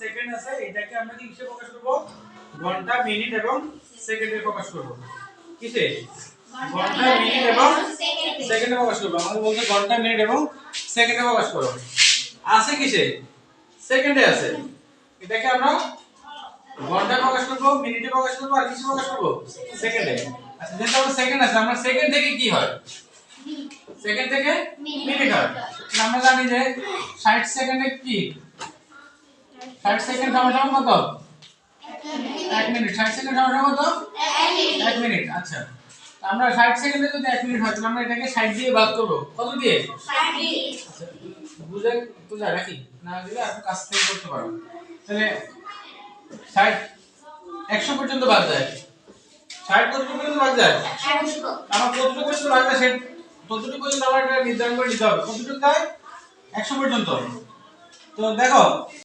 second আছে এটাকে আমরা কি হিসেবে প্রকাশ করব ঘন্টা মিনিট এবং সেকেন্ডে প্রকাশ করব কিসে ঘন্টা মিনিট এবং সেকেন্ডে প্রকাশ করব আমাদের বলতে ঘন্টা মিনিট এবং সেকেন্ডে প্রকাশ করব আছে কিসে সেকেন্ডে আছে এটাকে আমরা ঘন্টায় প্রকাশ করব মিনিটে প্রকাশ করব আর কিসে প্রকাশ করব সেকেন্ডে আচ্ছা যেটা আমরা সেকেন্ড আছে আমরা সেকেন্ড থেকে কি হয় সেকেন্ড থেকে মিনিট হয় আমরা জানি যে 60 সেকেন্ডে কি 60 সেকেন্ড সমান কত 1 মিনিট 60 সেকেন্ড সমান কত 1 মিনিট আচ্ছা আমরা 60 সেকেন্ডে যদি 1 মিনিট হয় তাহলে আমরা এটাকে 60 দিয়ে ভাগ করব কত দিয়ে 60 দিয়ে আচ্ছা বুঝে তো যা রাখি না দিলে আপনি কাজ থেকে করতে পারবেন তাহলে 60 100 পর্যন্ত ভাগ যায় 60 কত পর্যন্ত ভাগ যায় 100 আমার কতটুকু পর্যন্ত ভাগ যায় সেটা কতটুকু পর্যন্ত আমরা এটা নির্ধারণ করে নিতে হবে কতটুকু যায় 100 পর্যন্ত তো দেখো